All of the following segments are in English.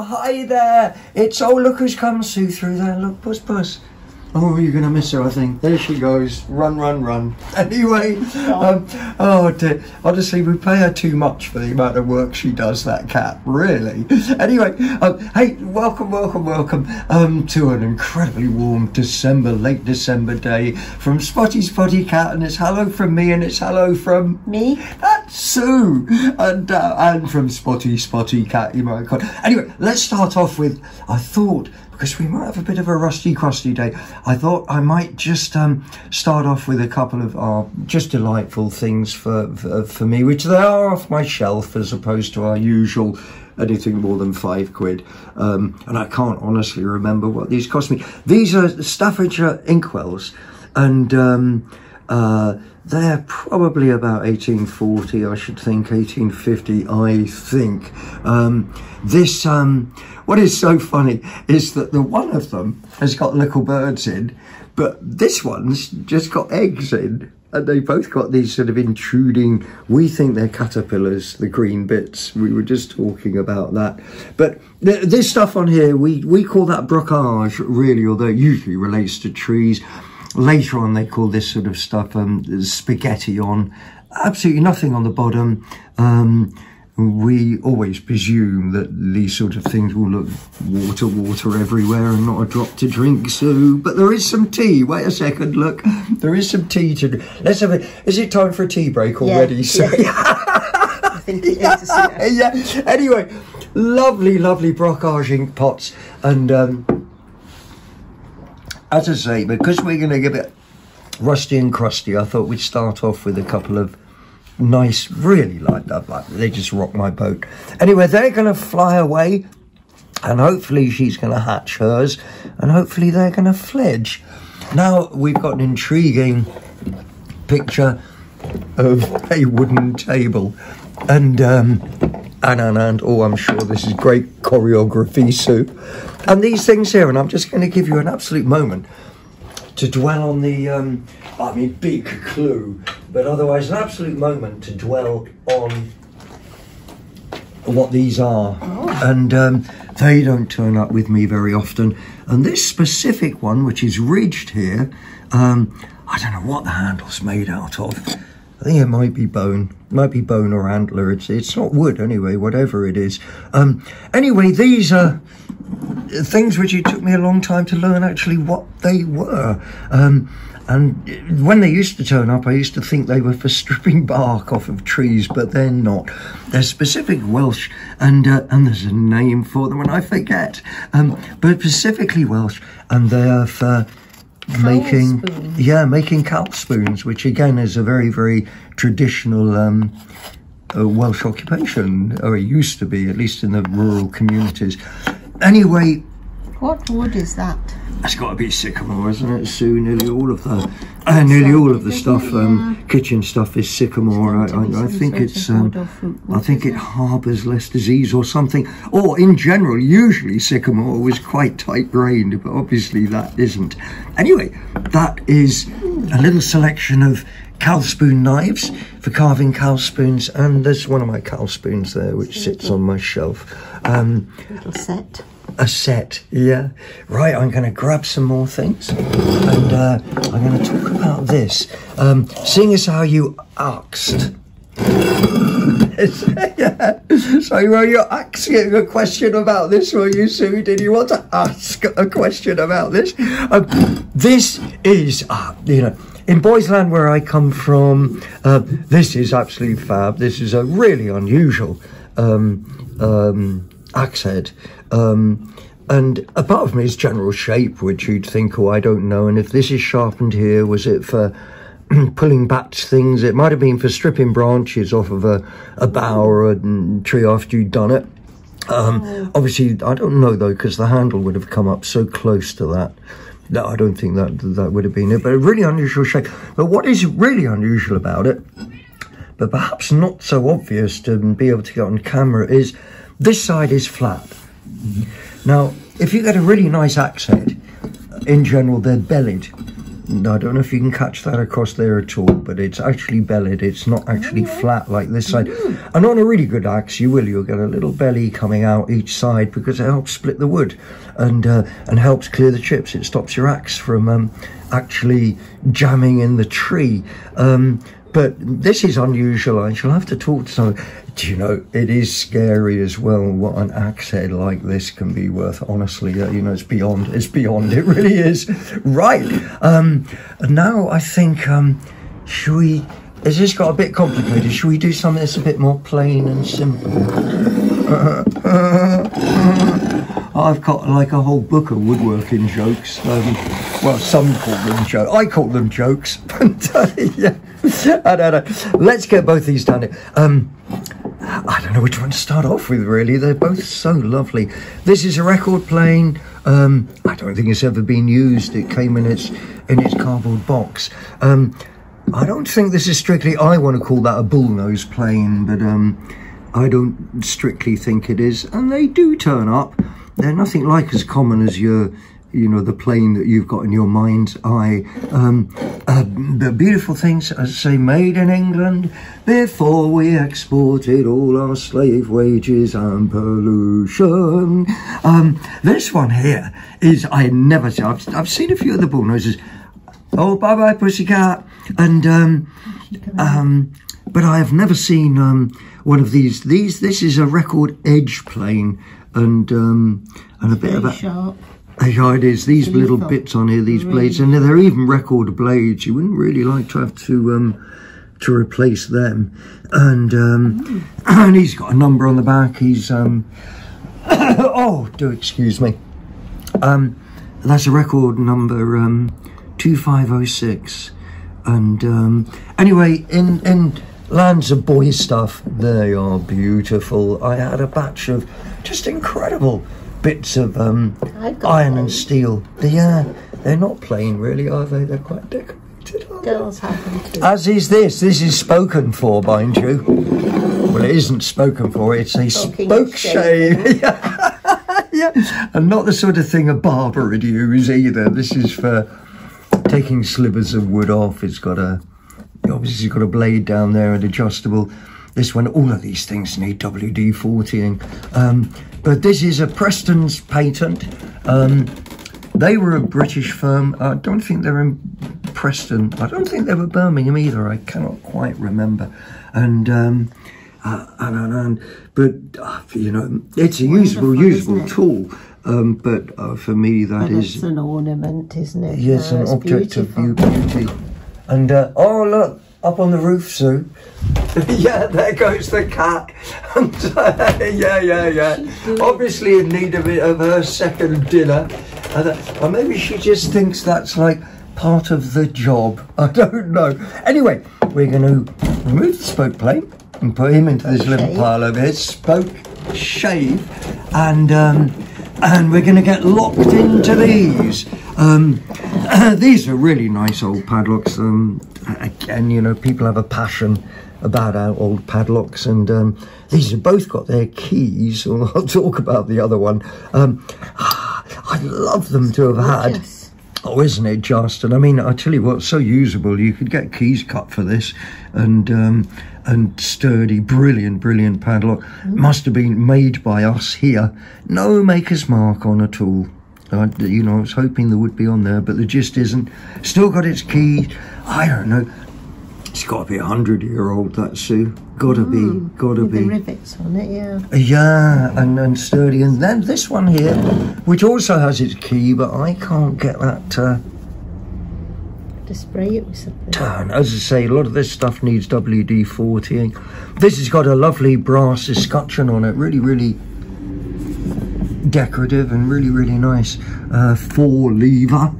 hi there. It's, oh, look who's come Sue through there. Look, Puss Puss. Oh, you're going to miss her, I think. There she goes. Run, run, run. Anyway, oh dear. Honestly, we pay her too much for the amount of work she does, that cat. Really. Anyway, hey, welcome to an incredibly warm late December day from Spotty Cat, and it's hello from me, and it's hello from me. That's Sue, and from Spotty Cat, you might call it. Anyway, let's start off with, I thought, because we might have a bit of a rusty-crusty day, I thought I might just start off with a couple of just delightful things for me, which they are off my shelf as opposed to our usual anything more than £5. And I can't honestly remember what these cost me. These are Staffordshire inkwells, and they're probably about 1840, I should think, 1850, I think. What is so funny is that the one of them has got little birds in, but this one's just got eggs in, and they both got these sort of intruding, we think they're caterpillars, the green bits. We were just talking about that. But this stuff on here, we call that brocage, really, although it usually relates to trees. Later on, they call this sort of stuff spaghetti on. Absolutely nothing on the bottom. We always presume that these sort of things will look water everywhere and not a drop to drink. So, but there is some tea. Wait a second, look. There is some tea to drink. Let's have it. Is it time for a tea break already? Yeah, So, yeah. I think it is. Yeah. Anyway, lovely Bocage Inkpots. And as I say, because we're going to get a bit rusty and crusty, I thought we'd start off with a couple of nice, really like that, like they just rock my boat. Anyway, they're going to fly away, and hopefully she's going to hatch hers, and hopefully they're going to fledge. Now we've got an intriguing picture of a wooden table, and oh, I'm sure this is great choreography, Sue. And these things here, and I'm just going to give you an absolute moment to dwell on the, big clue, but otherwise an absolute moment to dwell on what these are. Oh. And they don't turn up with me very often. And this specific one, which is ridged here, I don't know what the handle's made out of. I think it might be bone or antler. It's not wood anyway, whatever it is. Anyway, these are things which it took me a long time to learn actually what they were. And when they used to turn up, I used to think they were for stripping bark off of trees, but they're not. They're specific Welsh, and there's a name for them, and I forget. But specifically Welsh, and they're for making Cawl spoons, which again is a very traditional Welsh occupation, or it used to be, at least in the rural communities. Anyway, what wood is that? It's got to be sycamore, isn't it, Sue? Nearly all of the stuff, kitchen stuff, is sycamore. I think it's, I think it harbours less disease or something. Or in general, usually sycamore was quite tight-grained, but obviously that isn't. Anyway, that is a little selection of Cawl spoon knives for carving Cawl spoons, and there's one of my Cawl spoons there, which sits on my shelf. Little set. A set, yeah. Right, I'm going to grab some more things, and I'm going to talk about this. Seeing as how you asked. Yeah. So you're asking a question about this, were you, Sue? Did you want to ask a question about this? This is, in Boysland, where I come from, this is absolutely fab. This is a really unusual axe head. And apart from its general shape, which you'd think, oh, I don't know, and if this is sharpened here, was it for pulling back things? It might have been for stripping branches off of a bough or a tree after you'd done it. Obviously, I don't know, though, because the handle would have come up so close to that. No, I don't think that would have been it, but a really unusual shape. But what is really unusual about it, but perhaps not so obvious to be able to get on camera, is this side is flat. Now, if you get a really nice axe head, in general, they're bellied. I don't know if you can catch that across there at all, but it's actually bellied. It's not actually flat like this side. And on a really good axe, you'll get a little belly coming out each side because it helps split the wood and helps clear the chips. It stops your axe from actually jamming in the tree. But this is unusual. I shall have to talk to someone. Do you know, it is scary as well what an axe head like this can be worth, honestly. You know, it's beyond, it really is. Right, now I think, should we, has this got a bit complicated? Should we do something that's a bit more plain and simple? I've got like a whole book of woodworking jokes. Well, some call them jokes. I call them jokes. Yeah, I don't know. Let's get both these done. I don't know which one to start off with, really. They're both so lovely. This is a record plane. I don't think it's ever been used. It came in its cardboard box. I don't think this is strictly, I want to call that a bullnose plane, but I don't strictly think it is. And they do turn up. They're nothing like as common as the plane that you've got in your mind's eye. The beautiful things, as I say, made in England before we exported all our slave wages and pollution. This one here is, I've seen a few of the bullnoses. Oh, bye-bye, pussycat. And, but I have never seen one of these. This is a record edge plane, and a bit of a... Sharp. Yeah, it is. These little bits on here, these blades, and they're even record blades. You wouldn't really like to have to replace them. And and he's got a number on the back. He's oh, do excuse me. That's a record number 2506. And anyway, in lands of boy stuff, they are beautiful. I had a batch of just incredible bits of iron and steel. They're not plain, really, are they? They're quite decorated. Girls have them too. As is this. This is spoken for, mind you. Well, it isn't spoken for. It's a spoke shave. Yeah, and not the sort of thing a barber would use either. This is for taking slivers of wood off. It's got obviously got a blade down there and adjustable. This one, all of these things need WD-40ing. But this is a Preston's patent. They were a British firm. I don't think they're in Preston. I don't think they were Birmingham either. I cannot quite remember. And but you know, it's a usable tool. But for me, it's an ornament, isn't it? Yes, an object of beauty. And oh look, up on the roof, Sue. Yeah, there goes the cat. And, yeah. Obviously in need of her second dinner. Or maybe she just thinks that's like part of the job. I don't know. Anyway, we're going to remove the spoke plate and put him into this little pile over here. Spoke shave. And we're going to get locked into these. These are really nice old padlocks. Again, you know, people have a passion about our old padlocks, and these have both got their keys. Well, I'll talk about the other one. I'd love them to have had. Oh, isn't it just? And I mean, I tell you what, so usable. You could get keys cut for this, and sturdy, brilliant padlock. Must have been made by us here. No maker's mark on at all. You know, I was hoping there would be on there, but there just isn't. Still got its key. I don't know. It's got to be 100-year-old, that Sue. Gotta be. With the rivets on it, yeah. Yeah, and sturdy. And then this one here, which also has its key, but I can't get that to spray it with something. Turn. As I say, a lot of this stuff needs WD-40. This has got a lovely brass escutcheon on it. Really decorative and really nice. 4-lever.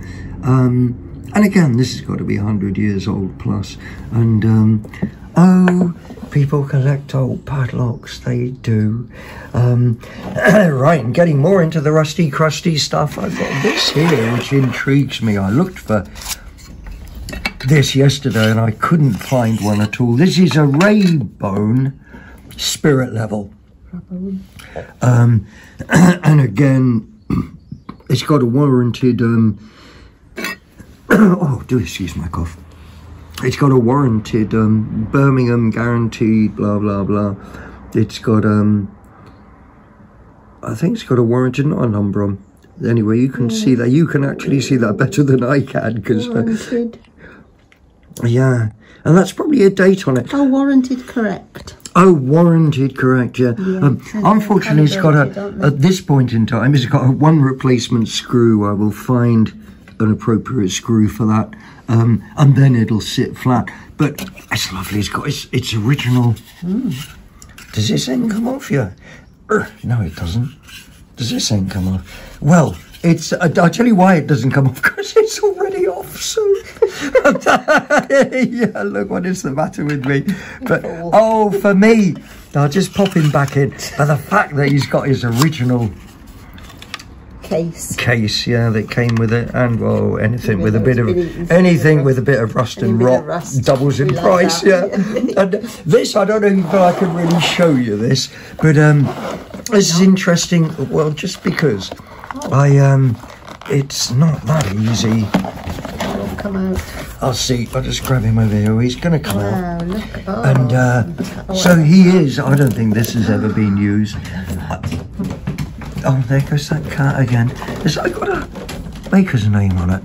And again, this has got to be 100 years old plus. And oh, people collect old padlocks, they do. Right, and getting more into the rusty crusty stuff, I've got this here which intrigues me. I looked for this yesterday and I couldn't find one at all. This is a Raybone spirit level. And again, it's got a warranted oh, do excuse my cough. It's got a warranted Birmingham guaranteed blah blah blah. It's got I think it's got a warranted, not a number on. Anyway, you can see that. You can actually see that better than I can, because yeah, and that's probably a date on it. Oh, warranted correct. Oh, warranted correct, yeah. Unfortunately, it's got at this point in time, it's got one replacement screw. I will find an appropriate screw for that, and then it'll sit flat. But it's lovely. It's got its original. Does this end come off? Yeah. No, it doesn't. Does this end come off? Well, it's. I'll tell you why it doesn't come off, because it's already off. So, yeah. Look, what is the matter with me? But oh, for me, I'll just pop him back in. But the fact that he's got his original case, yeah, that came with it, and well, anything with a bit of rust and rot doubles in price, yeah. And this, I don't know if I can really show you this, but this is interesting. Well, just because it's not that easy. Come out. I'll see. I'll just grab him over here. He's going to come out. Look. Oh. And so he is. I don't think this has ever been used. Oh, there goes that cat again. Has I got a maker's name on it?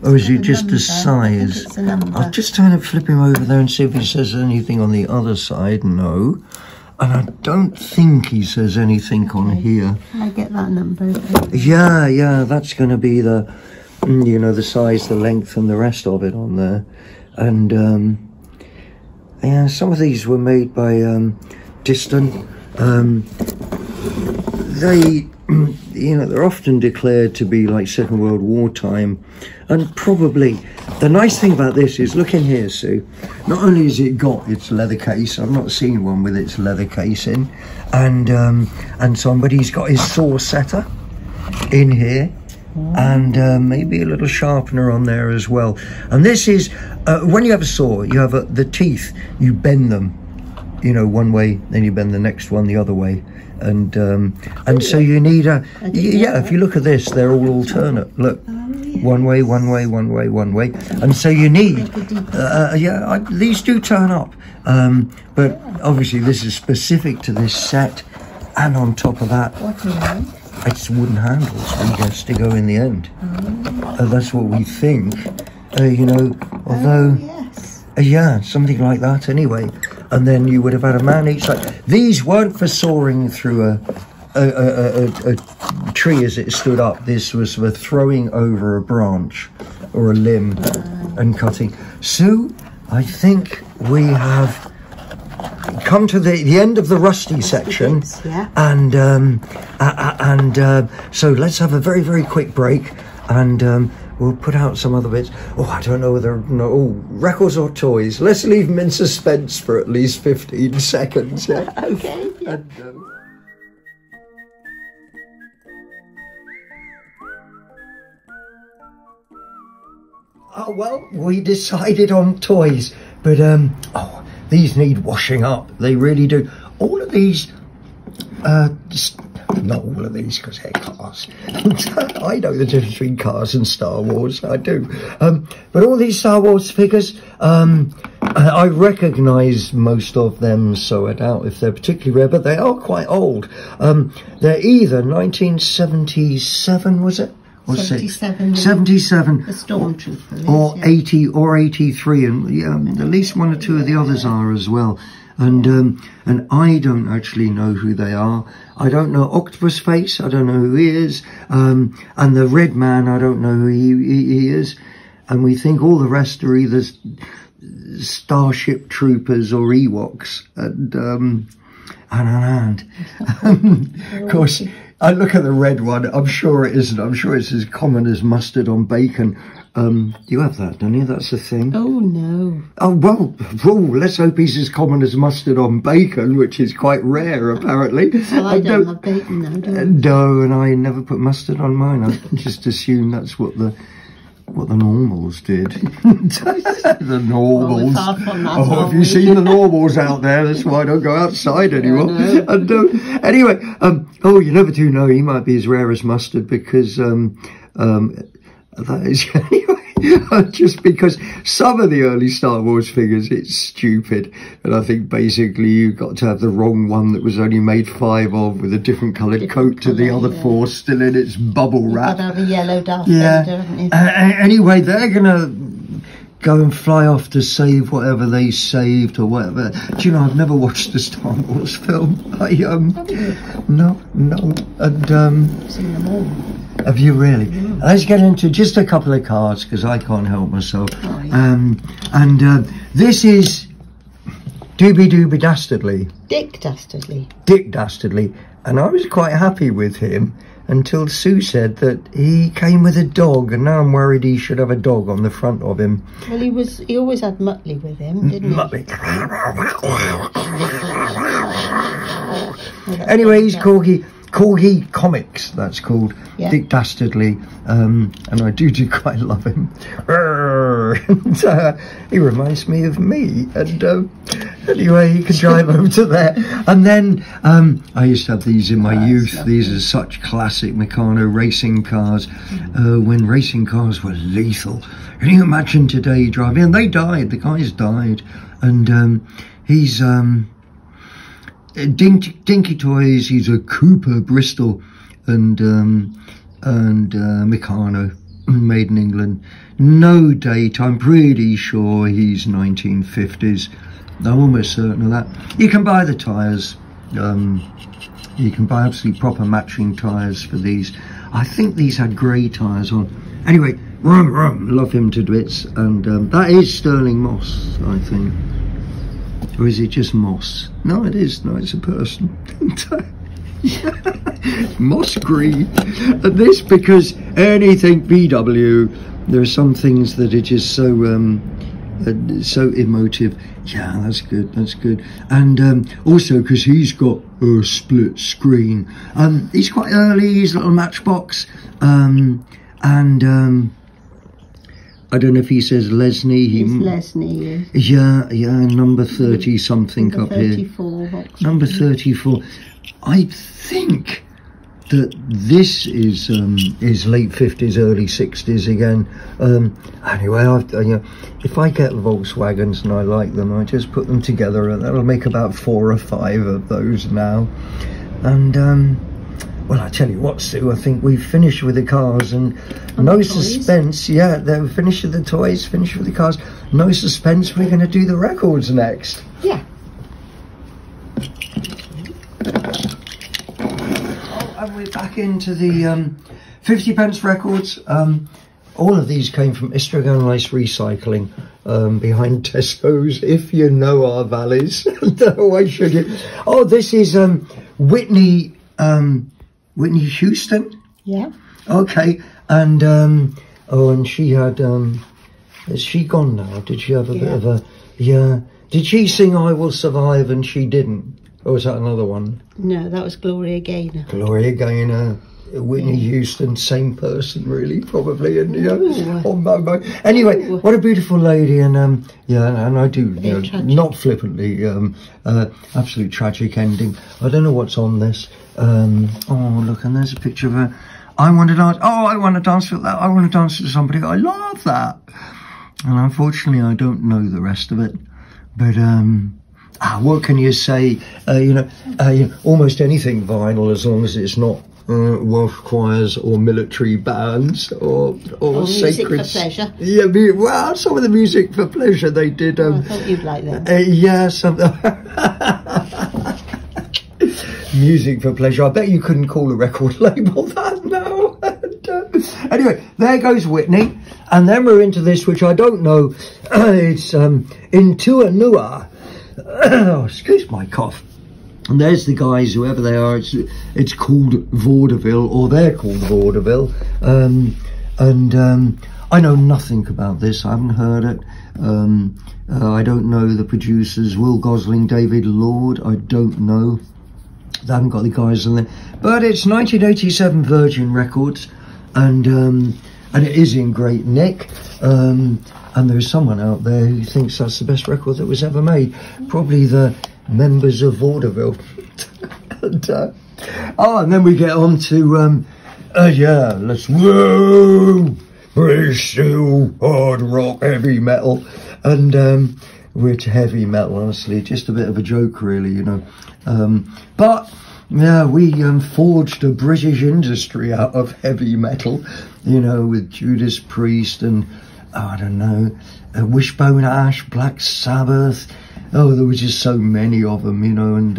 Or is it just a size? I'll just try and flip him over there and see if he says anything on the other side. No. And I don't think he says anything on here. Can I get that number? Yeah, that's going to be the, you know, the size, the length and the rest of it on there. And, yeah, some of these were made by Distant. They, you know, they're often declared to be like Second World War time, and probably the nice thing about this is, look in here, Sue. Not only has it got its leather case, I've not seen one with its leather case in, and somebody's got his saw setter in here, and maybe a little sharpener on there as well. And this is when you have a saw, you have the teeth, you bend them. You know, one way, then you bend the next one the other way, and so you need a if you look at this, they're all alternate. Look, one way, one way, one way, one way, and so you need these do turn up, but obviously this is specific to this set, and on top of that, it's wooden handles, I guess, to go in the end. That's what we think, you know, although yeah, something like that anyway. And then you would have had a man each side. These weren't for sawing through a tree as it stood up. This was for throwing over a branch or a limb and cutting. So I think we have come to the end of the rusty section, and so let's have a very, very quick break, and we'll put out some other bits. Oh, I don't know whether... No, records or toys. Let's leave them in suspense for at least 15 seconds. Yeah? Okay. Yeah. And, oh, well, we decided on toys. But, these need washing up. They really do. All of these... not all of these, because they're cars. I know the difference between cars and Star Wars, I do. But all these Star Wars figures, I recognise most of them, so I doubt if they're particularly rare, but they are quite old. They're either 1977, was it? Or 77. 77. The Stormtrooper. Or 80 or 83, and yeah, at least one or two of the others are as well. And I don't actually know who they are. I don't know Octopus Face. I don't know who he is. And the Red Man, I don't know who he is. And we think all the rest are either Starship Troopers or Ewoks. And of course, I look at the red one. I'm sure it isn't. I'm sure it's as common as mustard on bacon. You have that, don't you? That's the thing. Oh, no. Oh, well, let's hope he's as common as mustard on bacon, which is quite rare, apparently. Well, I don't have bacon, though, do I? No, and I never put mustard on mine. I just assumed that's what the normals did. The normals. Well, have you seen the normals out there? That's why I don't go outside anymore. And, anyway, you never do know. He might be as rare as mustard, because that is anyway. Just because some of the early Star Wars figures, it's stupid, and I think basically you got to have the wrong one that was only made 5 of, with a different coloured coat to the other 4 still in its bubble wrap. You've got to have a yellow Darth Vader, haven't you? Anyway, they're gonna go and fly off to save whatever they saved or whatever. Do you know, I've never watched a Star Wars film. No, and Seen them all. have you really? Let's get into just a couple of cards because I can't help myself. Oh, yeah. This is Dooby Dastardly. Dick Dastardly. Dick Dastardly, and I was quite happy with him until Sue said that he came with a dog, and now I'm worried he should have a dog on the front of him. Well, he always had Muttley with him, didn't he? Muttley. Anyway, he's Corgi Comics, that's called. Yeah. Dick Dastardly, and I do quite love him. And, he reminds me of me, and anyway, he can drive over to there. And then I used to have these in my youth. These are such classic Meccano racing cars, when racing cars were lethal. Can you imagine today driving? And they died, the guys died. And he's Dinky Toys. He's a Cooper Bristol and Meccano, made in England. No date, I'm pretty sure he's 1950s. I'm almost certain of that. You can buy the tyres. You can buy absolutely proper matching tyres for these. I think these had grey tyres on. Anyway, love him to bits. And that is sterling moss, I think. Or is it just moss? No, it is. No, it's a person. Moss green. And this, because anything BW, there are some things that are just so so emotive. Yeah, that's good, that's good. And also because he's got a split screen. He's quite early, he's a little matchbox. I don't know if he says Lesney. He's Lesney, yes. Yeah, number 30 something number up 34, here. Number 34. I think that this is late 50s, early 60s again. Anyway, if I get Volkswagens and I like them, I just put them together, and that'll make about 4 or 5 of those now. And well, I tell you what, Sue, I think we've finished with the cars, and no suspense. Yeah, they're finished with the toys, finished with the cars. No suspense, we're going to do the records next. Yeah. And we're back into the 50p records. All of these came from Istragan Ice Recycling, behind Tesco's, if you know our valleys. Why should you? Oh, this is Whitney Houston. Yeah. Okay, and and she had is she gone now? Did she have a bit of a Did she sing "I Will Survive" and she didn't? Or was that another one? No, that was Gloria Gaynor. Gloria Gaynor, Whitney Houston, same person really, probably. And on Momo. Anyway, what a beautiful lady, and and I do, not flippantly, absolute tragic ending. I don't know what's on this. Oh look, and there's a picture of her. I want to dance. Oh, I want to dance with that. I want to dance with somebody. I love that. And unfortunately, I don't know the rest of it. But what can you say? Almost anything vinyl, as long as it's not Welsh choirs or military bands or sacred. Music for pleasure. Yeah, well, some of the music for pleasure they did. I thought you'd like that. Yeah, music for pleasure. I bet you couldn't call a record label that now. Anyway, there goes Whitney, and then we're into this, which I don't know. It's Intua Nua. Oh, excuse my cough. And there's the guys, whoever they are. It's called Vaudeville, or they're called Vaudeville. I know nothing about this. I haven't heard it. I don't know the producers. Will Gosling, David Lord. I don't know. They haven't got the guys on there. But it's 1987 Virgin Records, and it is in great nick. And there's someone out there who thinks that's the best record that was ever made. Probably the members of Vaudeville. And then we get on to, let's whoa! it's still hard rock, heavy metal. And which heavy metal, honestly, just a bit of a joke, really, you know. But yeah, we forged a British industry out of heavy metal, you know, with Judas Priest and, I don't know, Wishbone Ash, Black Sabbath. Oh, there were just so many of them, you know, and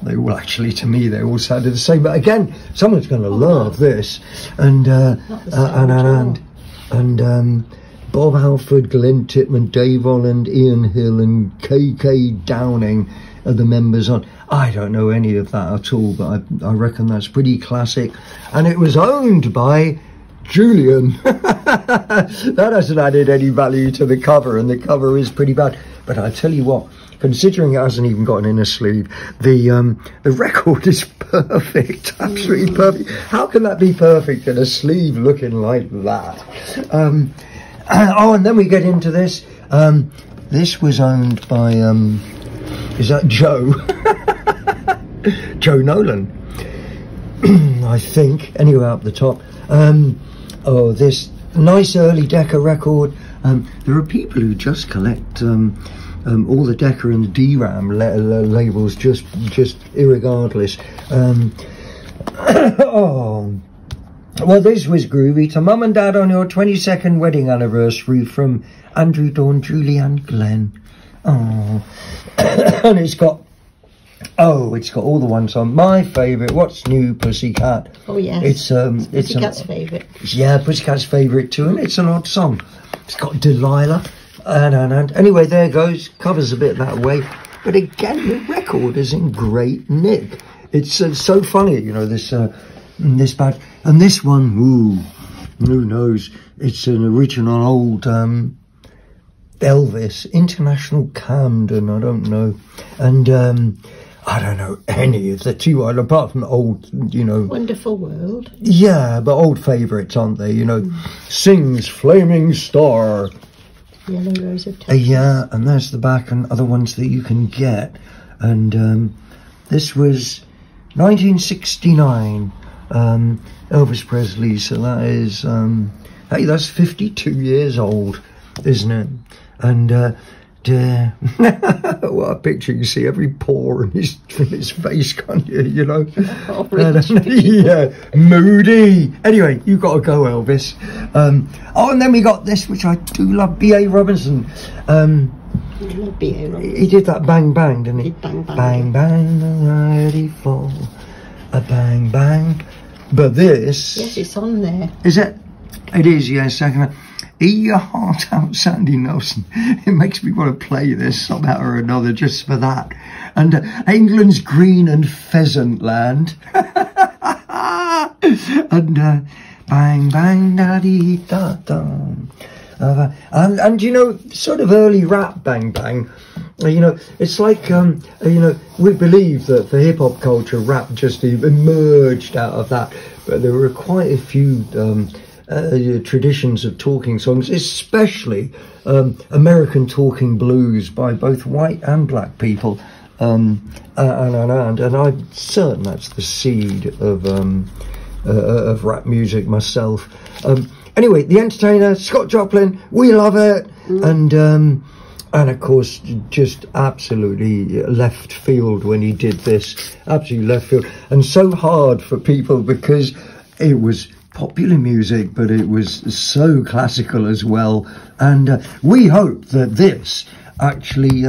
they all actually, to me, they all sounded the same. But again, someone's going to love this. And Bob Halford, Glenn Tipman, Dave Holland, Ian Hill and KK Downing are the members on. I don't know any of that at all, but I reckon that's pretty classic. And it was owned by Julian. That hasn't added any value to the cover, and the cover is pretty bad. But I tell you what, considering it hasn't even got an inner sleeve, the record is perfect, absolutely perfect. How can that be perfect in a sleeve looking like that? Oh, and then we get into this. This was owned by, is that Joe? Joe Nolan, I think. Anyway, up the top. Oh, this nice early Decca record. There are people who just collect all the Decca and the DRAM labels, just irregardless. Oh. Well, this was groovy. To Mum and Dad on your 22nd wedding anniversary from Andrew, Dawn, Julie and Glenn. Oh. And it's got all the ones on. My favourite, What's New, Pussycat. Oh, yes. It's Pussycat's favourite. Yeah, Pussycat's favourite too, and it's an odd song. It's got Delilah. And anyway, there goes. Covers a bit that way. But again, the record is in great nick. It's so funny, you know, this bad. And this one, ooh, who knows? It's an original old Elvis, International Camden, I don't know. And I don't know any of the two, apart from old, you know. Wonderful World. Yeah, but old favourites, aren't they? You know, Sings Flaming Star. Yellow Rose of Texas. Yeah, and there's the back and other ones that you can get. And this was 1969. Elvis Presley, so that is hey, that's 52 years old, isn't it? And what a picture. You see every pore in his face, can't you? You know. Yeah, moody. Anyway, you got to go, Elvis. Oh, and then we got this, which I do love, B.A. Robertson. He did that Bang Bang, didn't he? Bang Bang. Bang Bang, ready for a bang bang. But this... Yes, it's on there. Is it? It is, yes. Eat your heart out, Sandy Nelson. It makes me want to play this somehow or another just for that. And England's green and pheasant land. And bang bang daddy da da. And you know, sort of early rap Bang Bang, you know, it's like, you know, we believe that for hip-hop culture, rap just emerged out of that, but there were quite a few traditions of talking songs, especially American talking blues by both white and black people, and I'm certain that's the seed of rap music myself. Anyway, The Entertainer, Scott Joplin, we love it. And of course, just absolutely left field when he did this. Absolutely left field. And so hard for people because it was popular music, but it was so classical as well. And we hope that this actually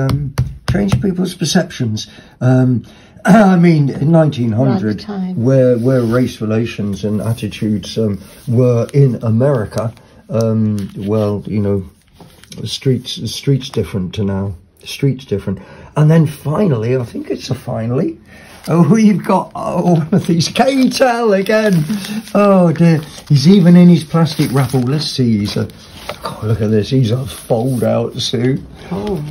changed people's perceptions. I mean, in 1900, where race relations and attitudes were in America, well, you know, the street's different to now. The street's different. And then finally, I think it's a finally, we've got one of these K-Tel again. Oh dear, he's even in his plastic wrapper. Let's see, he's a, oh, look at this, he's a fold-out suit. Oh.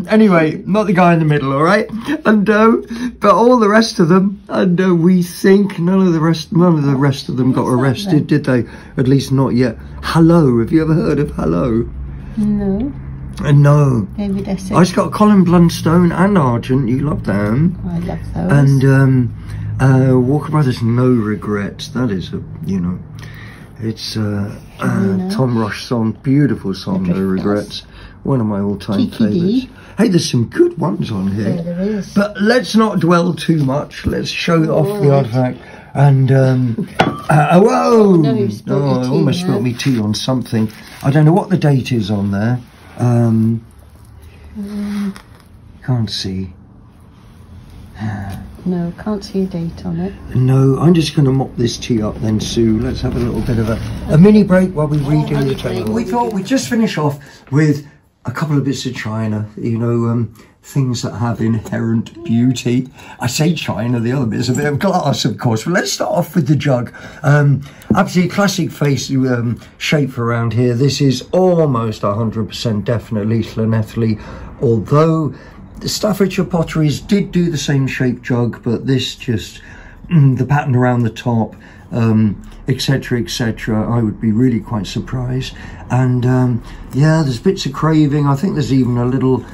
Anyway, not the guy in the middle, all right? And but all the rest of them, and we think none of the rest of them got arrested, did they? At least not yet. Hello, have you ever heard of Hello? No. No. David Essex. It's got Colin Blunstone and Argent. You love them. I love those. Walker Brothers, No Regrets. That is a, you know, it's Tom Rush song, beautiful song, No Regrets. One of my all-time favourites. Hey, there's some good ones on here. Yeah, there is. But let's not dwell too much. Let's show off the artifact. And, whoa! No, you spilled your I tea almost now. spilled me tea on something. I don't know what the date is on there. Can't see. No, can't see a date on it. No, I'm just going to mop this tea up then, Sue. Let's have a little bit of a mini break while we redo the table. We thought we'd just finish off with a couple of bits of china, you know, things that have inherent beauty. I say china, the other bit's a bit of glass, of course. But let's start off with the jug. Absolutely classic face shape around here. This is almost 100% definitely Llanelli, although the Staffordshire potteries did do the same shape jug, but this just, the pattern around the top, etc, etc, I would be really quite surprised. And yeah, there's bits of craving. I think there's even a little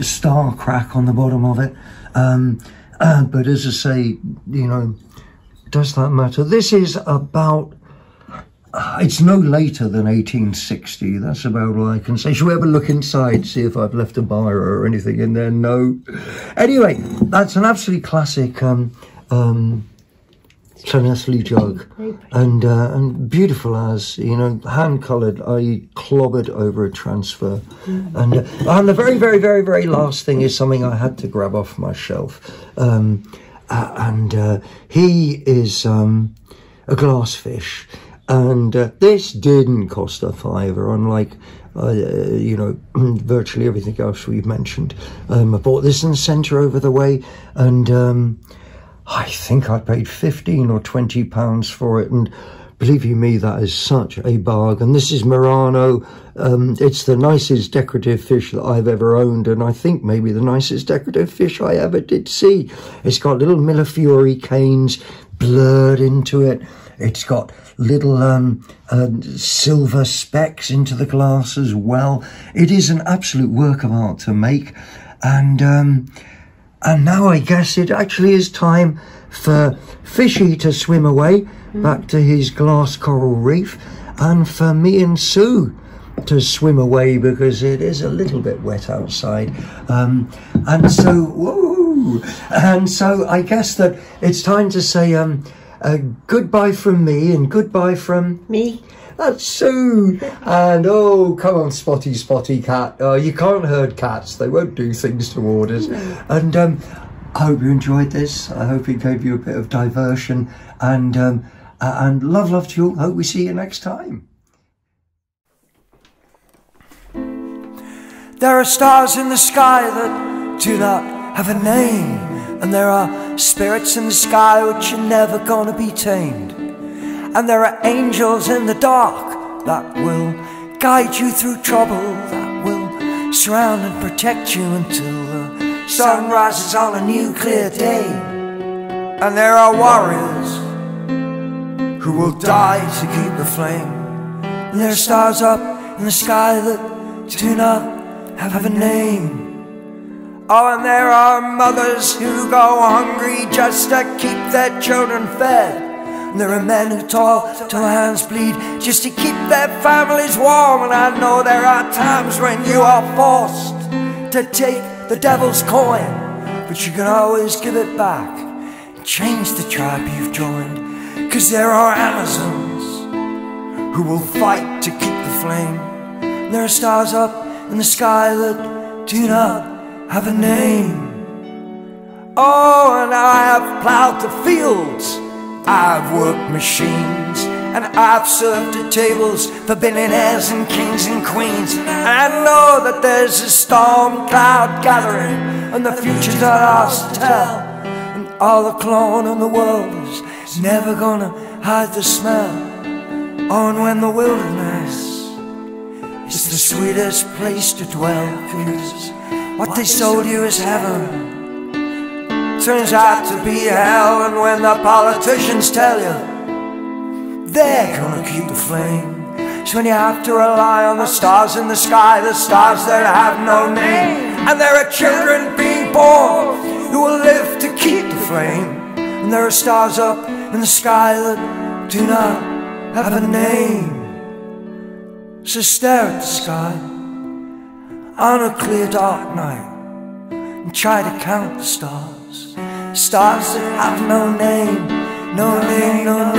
star crack on the bottom of it. But as I say, you know, does that matter? This is about, it's no later than 1860. That's about all I can say. Shall we have a look inside, see if I've left a biro or anything in there? No. Anyway, that's an absolutely classic Llanelli jug, and beautiful as, you know, hand coloured. I clobbered over a transfer. And the very, very, very, very last thing is something I had to grab off my shelf. He is a glass fish. And this didn't cost a fiver, unlike, you know, virtually everything else we've mentioned. I bought this in the centre over the way, and I think I paid £15 or £20 for it. And believe you me, that is such a bargain. This is Murano. It's the nicest decorative fish that I've ever owned, and I think maybe the nicest decorative fish I ever did see. It's got little Millefiori canes blurred into it. It's got little silver specks into the glass as well. It is an absolute work of art to make. And now I guess it actually is time for Fishy to swim away back to his glass coral reef, and for me and Sue to swim away because it is a little bit wet outside. And so I guess that it's time to say goodbye from me and goodbye from Me. That's Sue. And oh, come on, Spotty, Spotty cat. You can't herd cats. They won't do things toward us. And I hope you enjoyed this. I hope it gave you a bit of diversion. And love to you all. Hope we see you next time. There are stars in the sky that do not have a name, and there are spirits in the sky which are never gonna be tamed. And there are angels in the dark that will guide you through trouble, that will surround and protect you until the sun rises on a new clear day. And there are warriors who will die to keep the flame. And there are stars up in the sky that do not have a name. Oh, and there are mothers who go hungry just to keep their children fed. And there are men who toil till their hands bleed just to keep their families warm. And I know there are times when you are forced to take the devil's coin, but you can always give it back and change the tribe you've joined. 'Cause there are Amazons who will fight to keep the flame. And there are stars up in the sky that do not have a name. Oh, and I have plowed the fields, I've worked machines, and I've served at tables for billionaires and kings and queens. And I know that there's a storm cloud gathering, and the future's not ours to tell. And all the cologne in the world is never gonna hide the smell. Oh, and when the wilderness is the sweetest place to dwell, 'cause what they sold you is heaven turns out to be hell. And when the politicians tell you they're gonna keep the flame, it's when you have to rely on the stars in the sky, the stars that have no name. And there are children being born who will live to keep the flame. and there are stars up in the sky that do not have a name. So stare at the sky on a clear dark night and try to count the stars. Stars that have no name, no name, no